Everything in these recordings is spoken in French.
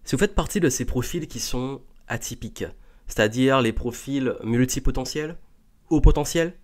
Si vous faites partie de ces profils qui sont atypiques, c'est-à-dire les profils multipotentiels, haut potentiel,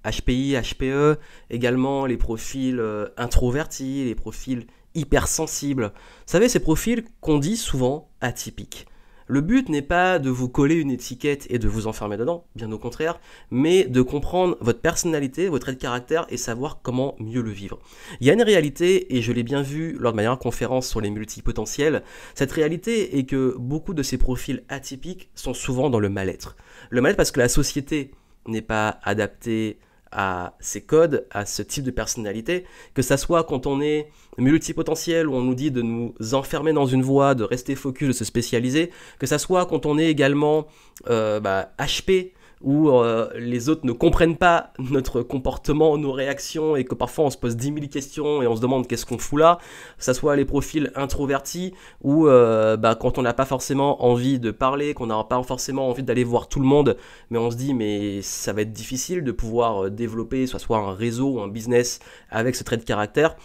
HPI, HPE, également les profils introvertis, les profils hypersensibles. Vous savez, ces profils qu'on dit souvent atypiques. Le but n'est pas de vous coller une étiquette et de vous enfermer dedans, bien au contraire, mais de comprendre votre personnalité, votre trait de caractère et savoir comment mieux le vivre. Il y a une réalité, et je l'ai bien vu lors de ma dernière conférence sur les multipotentiels, cette réalité est que beaucoup de ces profils atypiques sont souvent dans le mal-être. Le mal-être parce que la société n'est pas adaptée à ces codes, à ce type de personnalité, que ça soit quand on est multipotentiel, où on nous dit de nous enfermer dans une voie, de rester focus, de se spécialiser, que ça soit quand on est également HP, où les autres ne comprennent pas notre comportement, nos réactions, et que parfois on se pose 10 000 questions et on se demande qu'est-ce qu'on fout là, que ça soit les profils introvertis, où quand on n'a pas forcément envie de parler, qu'on n'a pas forcément envie d'aller voir tout le monde, mais on se dit mais ça va être difficile de pouvoir développer soit un réseau ou un business avec ce trait de caractère.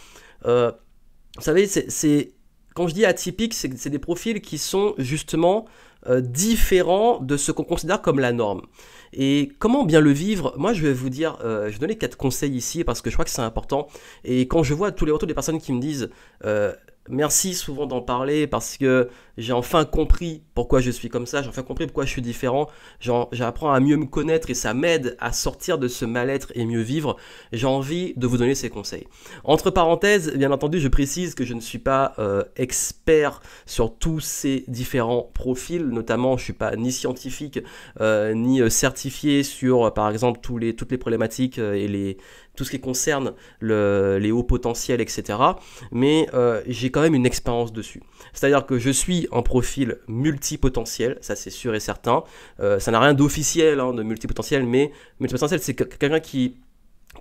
Vous savez, quand je dis atypique, c'est des profils qui sont justement différents de ce qu'on considère comme la norme. Et comment bien le vivre? Moi, je vais vous dire, je vais donner 4 conseils ici parce que je crois que c'est important. Et quand je vois tous les retours des personnes qui me disent merci souvent d'en parler parce que j'ai enfin compris pourquoi je suis comme ça, j'ai enfin compris pourquoi je suis différent, j'apprends à mieux me connaître et ça m'aide à sortir de ce mal-être et mieux vivre, j'ai envie de vous donner ces conseils. Entre parenthèses, bien entendu, je précise que je ne suis pas expert sur tous ces différents profils, notamment je ne suis pas ni scientifique ni certifié sur par exemple toutes les problématiques et tout ce qui concerne les hauts potentiels, etc. Mais j'ai quand même une expérience dessus. C'est-à-dire que je suis en profil multipotentiel, ça c'est sûr et certain. Ça n'a rien d'officiel de multipotentiel, mais multipotentiel c'est quelqu'un qui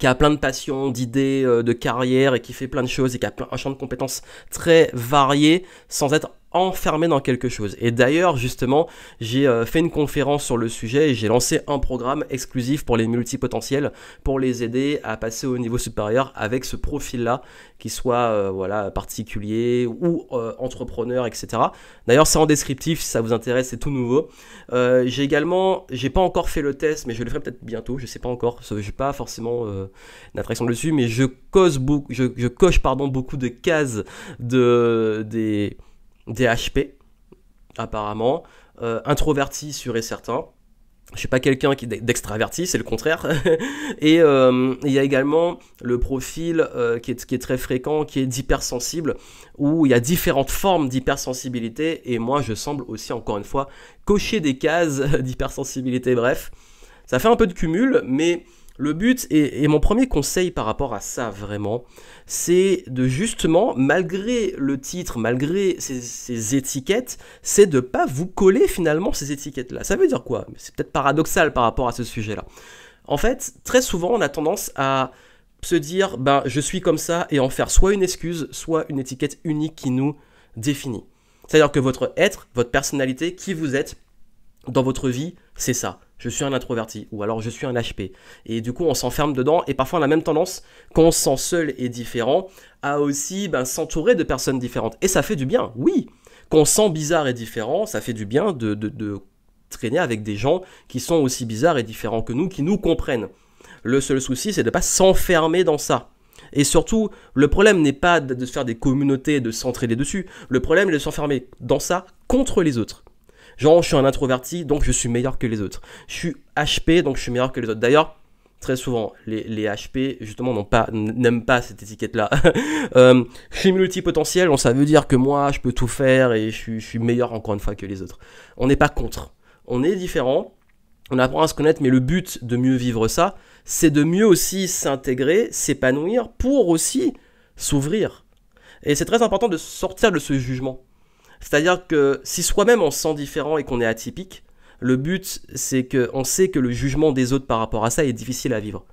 a plein de passions, d'idées, de carrière et qui fait plein de choses et qui a un champ de compétences très varié sans être enfermé dans quelque chose. Et d'ailleurs, justement, j'ai fait une conférence sur le sujet et j'ai lancé un programme exclusif pour les multipotentiels pour les aider à passer au niveau supérieur avec ce profil-là, qui soit particulier ou entrepreneur, etc. D'ailleurs, c'est en descriptif si ça vous intéresse, c'est tout nouveau. J'ai pas encore fait le test, mais je le ferai peut-être bientôt, je sais pas encore, j'ai pas forcément d'attraction dessus, mais je coche beaucoup de cases des HP, apparemment, introverti sûr et certain. Je suis pas quelqu'un d'extraverti, c'est le contraire. Et il y a également le profil qui est très fréquent, qui est d'hypersensible, où il y a différentes formes d'hypersensibilité, et moi je semble aussi, encore une fois, cocher des cases d'hypersensibilité, bref. Ça fait un peu de cumul, mais le but, et mon premier conseil par rapport à ça vraiment, c'est de justement, malgré le titre, malgré ces étiquettes, c'est de ne pas vous coller finalement ces étiquettes-là. Ça veut dire quoi? C'est peut-être paradoxal par rapport à ce sujet-là. En fait, très souvent, on a tendance à se dire, je suis comme ça, et en faire soit une excuse, soit une étiquette unique qui nous définit. C'est-à-dire que votre être, votre personnalité, qui vous êtes dans votre vie, c'est ça. Je suis un introverti, ou alors je suis un HP. Et du coup, on s'enferme dedans, et parfois on a même tendance, quand on se sent seul et différent, à aussi s'entourer de personnes différentes. Et ça fait du bien, oui. Quand on se sent bizarre et différent, ça fait du bien de traîner avec des gens qui sont aussi bizarres et différents que nous, qui nous comprennent. Le seul souci, c'est de ne pas s'enfermer dans ça. Et surtout, le problème n'est pas de se faire des communautés et de s'entraider dessus. Le problème est de s'enfermer dans ça contre les autres. Genre, je suis un introverti, donc je suis meilleur que les autres. Je suis HP, donc je suis meilleur que les autres. D'ailleurs, très souvent, les HP, justement, n'aiment pas cette étiquette-là. Je suis multipotentiel, donc ça veut dire que moi, je peux tout faire et je suis meilleur, encore une fois, que les autres. On n'est pas contre. On est différent, on apprend à se connaître, mais le but de mieux vivre ça, c'est de mieux aussi s'intégrer, s'épanouir, pour aussi s'ouvrir. Et c'est très important de sortir de ce jugement. C'est-à-dire que si soi-même on se sent différent et qu'on est atypique, le but c'est qu'on sait que le jugement des autres par rapport à ça est difficile à vivre.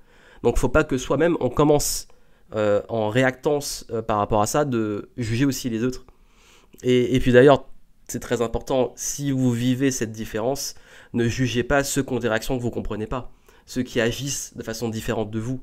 Donc il ne faut pas que soi-même on commence en réactance par rapport à ça de juger aussi les autres. Et puis d'ailleurs, c'est très important, si vous vivez cette différence, ne jugez pas ceux qui ont des réactions que vous ne comprenez pas, ceux qui agissent de façon différente de vous.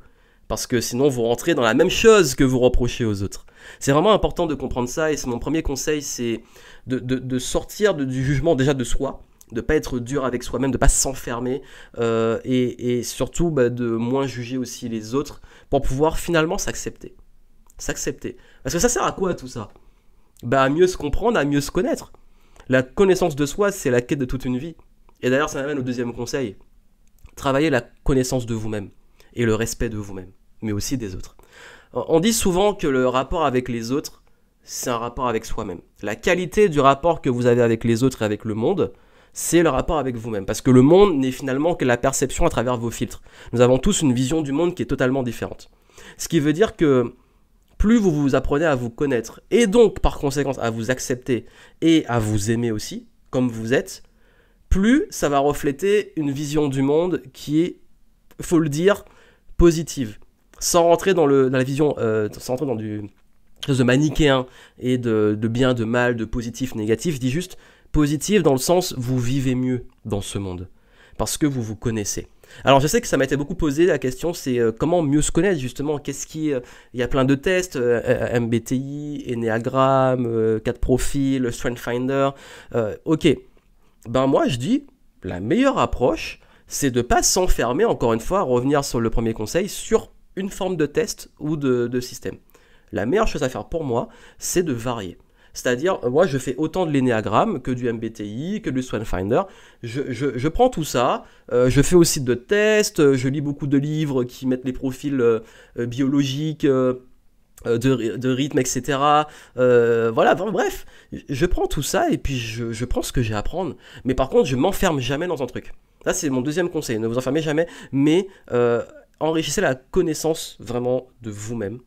Parce que sinon, vous rentrez dans la même chose que vous reprochez aux autres. C'est vraiment important de comprendre ça, et c'est mon premier conseil, c'est de sortir du jugement déjà de soi, de ne pas être dur avec soi-même, de ne pas s'enfermer, et surtout de moins juger aussi les autres, pour pouvoir finalement s'accepter. S'accepter. Parce que ça sert à quoi tout ça? À mieux se comprendre, à mieux se connaître. La connaissance de soi, c'est la quête de toute une vie. Et d'ailleurs, ça m'amène au deuxième conseil. Travaillez la connaissance de vous-même et le respect de vous-même, mais aussi des autres. On dit souvent que le rapport avec les autres, c'est un rapport avec soi-même. La qualité du rapport que vous avez avec les autres et avec le monde, c'est le rapport avec vous-même. Parce que le monde n'est finalement que la perception à travers vos filtres. Nous avons tous une vision du monde qui est totalement différente. Ce qui veut dire que plus vous vous apprenez à vous connaître, et donc par conséquent à vous accepter et à vous aimer aussi, comme vous êtes, plus ça va refléter une vision du monde qui est, faut le dire, positive. Sans rentrer dans la vision, sans rentrer dans du chose de manichéen et de bien, de mal, de positif, négatif, je dis juste positif dans le sens vous vivez mieux dans ce monde, parce que vous vous connaissez. Alors je sais que ça m'a été beaucoup posé la question, c'est comment mieux se connaître justement, il y a plein de tests, MBTI, Enneagram, 4 profils, Strength Finder, ok, moi je dis, la meilleure approche, c'est de ne pas s'enfermer, encore une fois, revenir sur le premier conseil, sur une forme de test ou de système. La meilleure chose à faire pour moi, c'est de varier. C'est-à-dire, moi, je fais autant de l'énéagramme que du MBTI, que du StrengthsFinder. Je prends tout ça, je fais aussi de tests, je lis beaucoup de livres qui mettent les profils biologiques, de rythme, etc. Voilà, bref, je prends tout ça et puis je prends ce que j'ai à prendre. Mais par contre, je m'enferme jamais dans un truc. Ça, c'est mon deuxième conseil, ne vous enfermez jamais, mais enrichissez la connaissance vraiment de vous-même.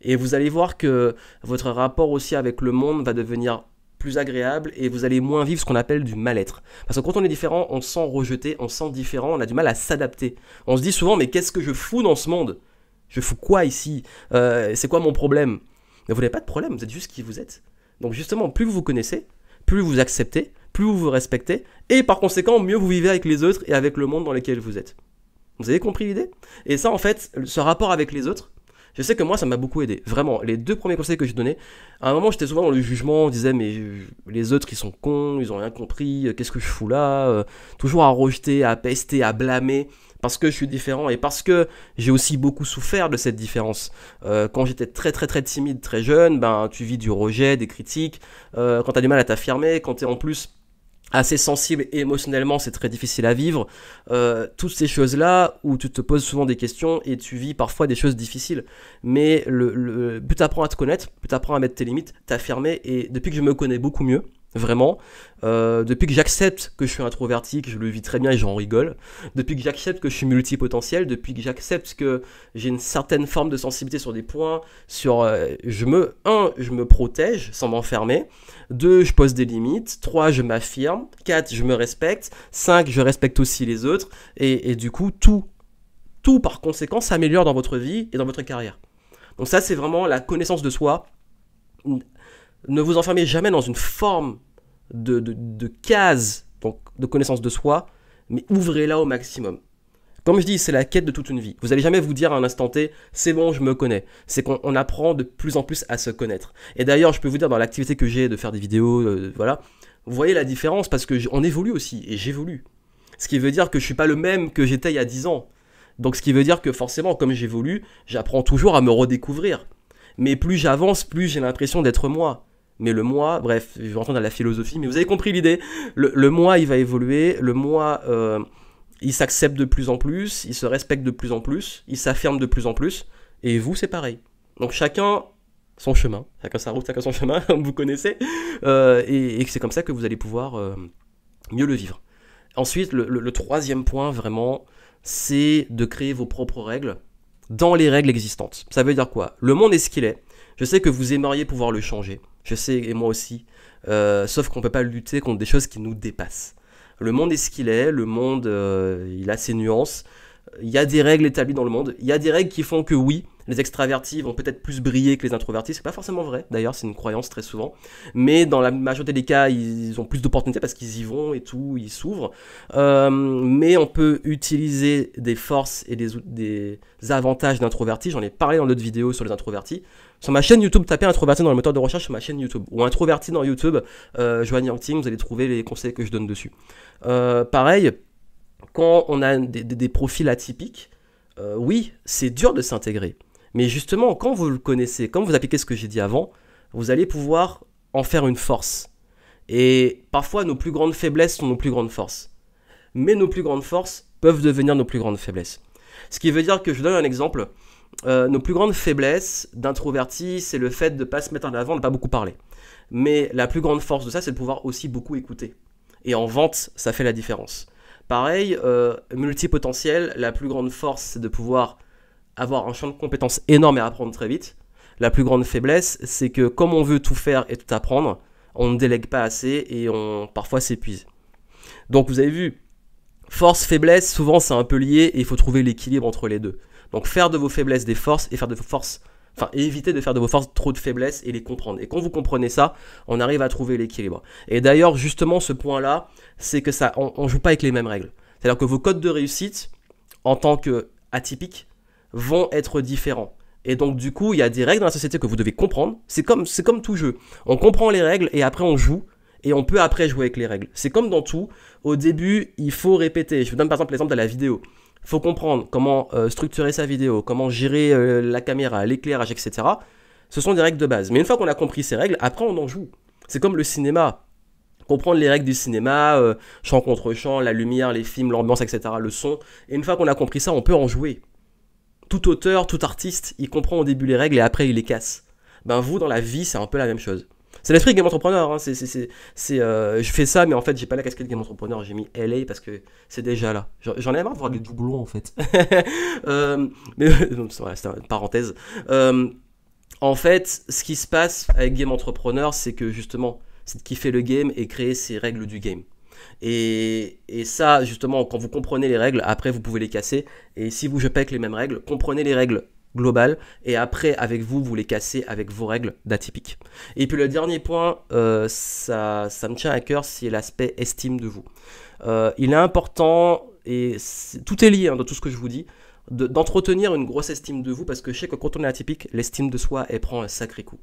Et vous allez voir que votre rapport aussi avec le monde va devenir plus agréable et vous allez moins vivre ce qu'on appelle du mal-être. Parce que quand on est différent, on se sent rejeté, on se sent différent, on a du mal à s'adapter. On se dit souvent, mais qu'est-ce que je fous dans ce monde? Je fous quoi ici? C'est quoi mon problème? Mais vous n'avez pas de problème, vous êtes juste qui vous êtes. Donc justement, plus vous vous connaissez, plus vous acceptez, plus vous vous respectez, et par conséquent, mieux vous vivez avec les autres et avec le monde dans lequel vous êtes. Vous avez compris l'idée? Et ça, en fait, ce rapport avec les autres, je sais que moi, ça m'a beaucoup aidé. Vraiment, les 2 premiers conseils que j'ai donnés, à un moment, j'étais souvent dans le jugement, on disait, mais les autres, ils sont cons, ils ont rien compris, qu'est-ce que je fous là? Toujours à rejeter, à pester, à blâmer, parce que je suis différent et parce que j'ai aussi beaucoup souffert de cette différence. Quand j'étais très très très timide, très jeune, tu vis du rejet, des critiques, quand tu as du mal à t'affirmer, quand tu es en plus assez sensible et émotionnellement, c'est très difficile à vivre. Toutes ces choses-là où tu te poses souvent des questions et tu vis parfois des choses difficiles. Mais plus tu apprends à te connaître, plus tu apprends à mettre tes limites, t'affirmer. Et depuis que je me connais beaucoup mieux, vraiment, depuis que j'accepte que je suis introverti, que je le vis très bien et j'en rigole, depuis que j'accepte que je suis multipotentiel, depuis que j'accepte que j'ai une certaine forme de sensibilité sur des points, je me protège sans m'enfermer, 2, je pose des limites, 3, je m'affirme, 4, je me respecte, 5, je respecte aussi les autres, et du coup, tout par conséquent s'améliore dans votre vie et dans votre carrière. Donc ça, c'est vraiment la connaissance de soi. Ne vous enfermez jamais dans une forme de case, donc de connaissance de soi, mais ouvrez-la au maximum. Comme je dis, c'est la quête de toute une vie. Vous n'allez jamais vous dire à un instant T, c'est bon, je me connais. C'est qu'on apprend de plus en plus à se connaître. Et d'ailleurs, je peux vous dire, dans l'activité que j'ai de faire des vidéos, voilà, vous voyez la différence parce qu'on évolue aussi, et j'évolue. Ce qui veut dire que je ne suis pas le même que j'étais il y a 10 ans. Donc ce qui veut dire que forcément, comme j'évolue, j'apprends toujours à me redécouvrir. Mais plus j'avance, plus j'ai l'impression d'être moi. Mais le moi, bref, je vais rentrer dans la philosophie, mais vous avez compris l'idée. Le moi, il va évoluer. Le moi, il s'accepte de plus en plus, il se respecte de plus en plus, il s'affirme de plus en plus. Et vous, c'est pareil. Donc chacun son chemin, chacun sa route, chacun son chemin, vous connaissez. Et c'est comme ça que vous allez pouvoir mieux le vivre. Ensuite, le troisième point, vraiment, c'est de créer vos propres règles dans les règles existantes. Ça veut dire quoi? Le monde est ce qu'il est. Je sais que vous aimeriez pouvoir le changer. Je sais, et moi aussi. Sauf qu'on ne peut pas lutter contre des choses qui nous dépassent. Le monde est ce qu'il est. Le monde, il a ses nuances. Il y a des règles établies dans le monde. Il y a des règles qui font que oui, les extravertis vont peut-être plus briller que les introvertis. C'est pas forcément vrai, d'ailleurs, c'est une croyance très souvent. Mais dans la majorité des cas, ils ont plus d'opportunités parce qu'ils y vont et tout, ils s'ouvrent. Mais on peut utiliser des forces et des avantages d'introvertis. J'en ai parlé dans d'autres vidéos sur les introvertis. Sur ma chaîne YouTube, tapez introverti dans le moteur de recherche sur ma chaîne YouTube. Ou introverti dans YouTube, Joanne Yangting, vous allez trouver les conseils que je donne dessus. Pareil, quand on a des profils atypiques, oui, c'est dur de s'intégrer. Mais justement, quand vous le connaissez, quand vous appliquez ce que j'ai dit avant, vous allez pouvoir en faire une force. Et parfois, nos plus grandes faiblesses sont nos plus grandes forces. Mais nos plus grandes forces peuvent devenir nos plus grandes faiblesses. Ce qui veut dire que, je vous donne un exemple, nos plus grandes faiblesses d'introvertis, c'est le fait de ne pas se mettre en avant, de ne pas beaucoup parler. Mais la plus grande force de ça, c'est de pouvoir aussi beaucoup écouter. Et en vente, ça fait la différence. Pareil, multipotentiel, la plus grande force, c'est de pouvoir avoir un champ de compétences énorme et apprendre très vite. La plus grande faiblesse, c'est que comme on veut tout faire et tout apprendre, on ne délègue pas assez et on parfois s'épuise. Donc vous avez vu, force, faiblesse, souvent c'est un peu lié et il faut trouver l'équilibre entre les deux. Donc faire de vos faiblesses des forces et faire de vos forces, enfin éviter de faire de vos forces trop de faiblesses et les comprendre. Et quand vous comprenez ça, on arrive à trouver l'équilibre. Et d'ailleurs, justement, ce point-là, c'est que ça, on joue pas avec les mêmes règles. C'est-à-dire que vos codes de réussite, en tant qu'atypiques, vont être différents. Et donc du coup, il y a des règles dans la société que vous devez comprendre. C'est comme tout jeu. On comprend les règles et après on joue. Et on peut après jouer avec les règles. C'est comme dans tout. Au début, il faut répéter. Je vous donne par exemple l'exemple de la vidéo. Il faut comprendre comment structurer sa vidéo, comment gérer la caméra, l'éclairage, etc. Ce sont des règles de base. Mais une fois qu'on a compris ces règles, après on en joue. C'est comme le cinéma. Comprendre les règles du cinéma, champ contre champ, la lumière, les films, l'ambiance, etc., le son. Et une fois qu'on a compris ça, on peut en jouer. Tout auteur, tout artiste, il comprend au début les règles et après il les casse. Ben vous, dans la vie, c'est un peu la même chose. C'est l'esprit game entrepreneur, hein. Je fais ça, mais en fait, j'ai pas la casquette game entrepreneur, j'ai mis LA parce que c'est déjà là. J'en ai marre de voir des doublons, en fait. Mais c'est une parenthèse. En fait, ce qui se passe avec game entrepreneur, c'est que justement, c'est de kiffer le game et créer ses règles du game. Et ça, justement, quand vous comprenez les règles, après, vous pouvez les casser. Et si vous jouez pas avec les mêmes règles, comprenez les règles global et après avec vous les cassez avec vos règles d'atypique. Et puis le dernier point, ça me tient à cœur, c'est l'aspect estime de vous. Il est important, et tout est lié dans tout ce que je vous dis, d'entretenir une grosse estime de vous, parce que je sais que quand on est atypique, l'estime de soi, elle prend un sacré coup.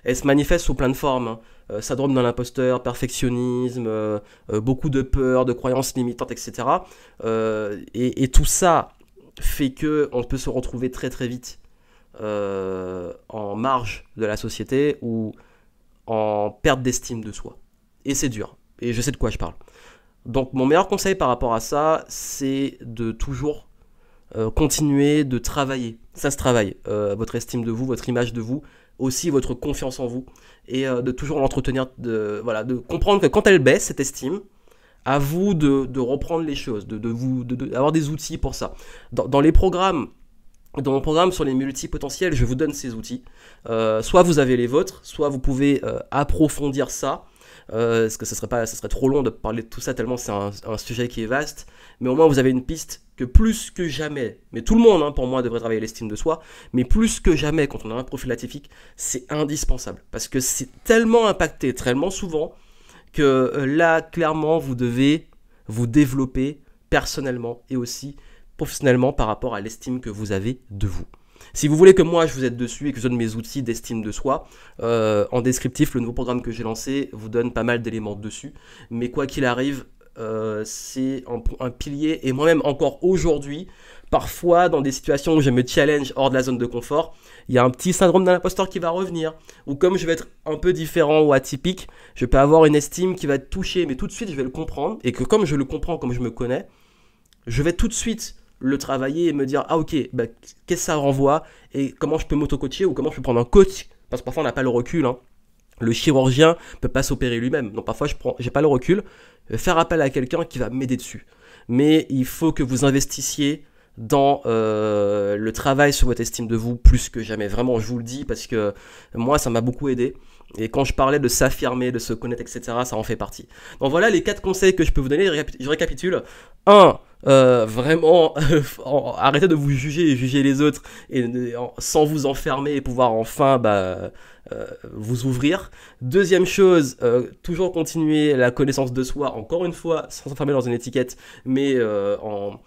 Elle se manifeste sous plein de formes, hein. Syndrome de l'imposteur, perfectionnisme, beaucoup de peur, de croyances limitantes, etc. Et tout ça fait qu'on peut se retrouver très très vite en marge de la société ou en perte d'estime de soi. Et c'est dur. Et je sais de quoi je parle. Donc mon meilleur conseil par rapport à ça, c'est de toujours continuer de travailler. Ça se travaille. Votre estime de vous, votre image de vous, aussi votre confiance en vous. Et de toujours l'entretenir, de comprendre que quand elle baisse, cette estime, à vous de reprendre les choses, d'avoir des outils pour ça. Dans les programmes, dans mon programme sur les multipotentiels, je vous donne ces outils. Soit vous avez les vôtres, soit vous pouvez approfondir ça. Parce que ça serait trop long de parler de tout ça, tellement c'est un sujet qui est vaste. Mais au moins vous avez une piste que plus que jamais, mais tout le monde, hein, pour moi, devrait travailler l'estime de soi, mais plus que jamais, quand on a un profil atypique, c'est indispensable. Parce que c'est tellement impacté, tellement souvent, que là, clairement, vous devez vous développer personnellement et aussi professionnellement par rapport à l'estime que vous avez de vous. Si vous voulez que moi je vous aide dessus et que je donne mes outils d'estime de soi, en descriptif, le nouveau programme que j'ai lancé vous donne pas mal d'éléments dessus. Mais quoi qu'il arrive, c'est un pilier. Et moi-même encore aujourd'hui, parfois dans des situations où je me challenge hors de la zone de confort, il y a un petit syndrome de l'imposteur qui va revenir. Ou comme je vais être un peu différent ou atypique, je peux avoir une estime qui va être touchée, mais tout de suite je vais le comprendre. Et que comme je le comprends, comme je me connais, je vais tout de suite le travailler et me dire ah ok, qu'est-ce que ça renvoie et comment je peux m'auto-coacher ou comment je peux prendre un coach, parce que parfois on n'a pas le recul, hein. Le chirurgien ne peut pas s'opérer lui-même, donc parfois j'ai pas le recul, faire appel à quelqu'un qui va m'aider dessus. Mais il faut que vous investissiez dans le travail sur votre estime de vous plus que jamais, vraiment je vous le dis, parce que moi ça m'a beaucoup aidé. Et quand je parlais de s'affirmer, de se connaître, etc., ça en fait partie. Donc voilà les 4 conseils que je peux vous donner, je récapitule. 1. Vraiment, arrêtez de vous juger et juger les autres et sans vous enfermer et pouvoir enfin vous ouvrir. Deuxième chose, toujours continuer la connaissance de soi, encore une fois, sans s'enfermer dans une étiquette, mais en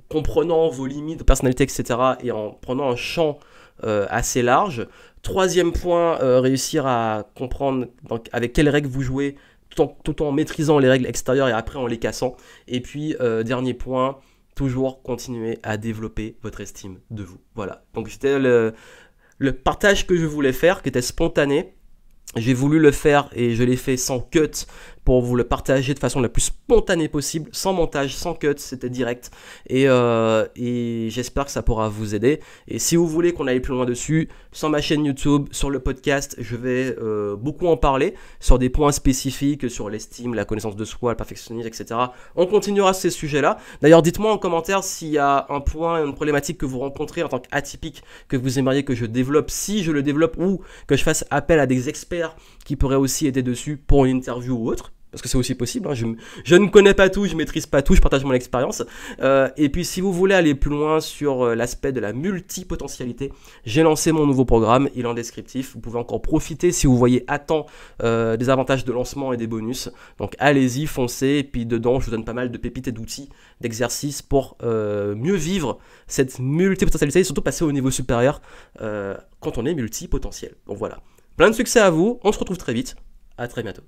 comprenant vos limites de personnalité, etc. et en prenant un champ assez large. Troisième point, réussir à comprendre avec quelles règles vous jouez tout en maîtrisant les règles extérieures et après en les cassant. Et puis, dernier point, toujours continuer à développer votre estime de vous. Voilà. Donc, c'était le partage que je voulais faire, qui était spontané. J'ai voulu le faire et je l'ai fait sans cut pour vous le partager de façon la plus spontanée possible, sans montage, sans cut, c'était direct. Et j'espère que ça pourra vous aider. Et si vous voulez qu'on aille plus loin dessus, sur ma chaîne YouTube, sur le podcast, je vais beaucoup en parler, sur des points spécifiques, sur l'estime, la connaissance de soi, le perfectionnisme, etc. On continuera ces sujets-là. D'ailleurs, dites-moi en commentaire s'il y a un point, une problématique que vous rencontrez en tant qu'atypique, que vous aimeriez que je développe, si je le développe, ou que je fasse appel à des experts qui pourraient aussi aider dessus pour une interview ou autre. Parce que c'est aussi possible, hein. Je ne connais pas tout, je maîtrise pas tout, je partage mon expérience. Et puis si vous voulez aller plus loin sur l'aspect de la multipotentialité, j'ai lancé mon nouveau programme, il est en descriptif. Vous pouvez encore profiter si vous voyez à temps des avantages de lancement et des bonus. Donc allez-y, foncez. Et puis dedans, je vous donne pas mal de pépites et d'outils, d'exercices pour mieux vivre cette multipotentialité et surtout passer au niveau supérieur quand on est multipotentiel. Donc voilà. Plein de succès à vous, on se retrouve très vite. À très bientôt.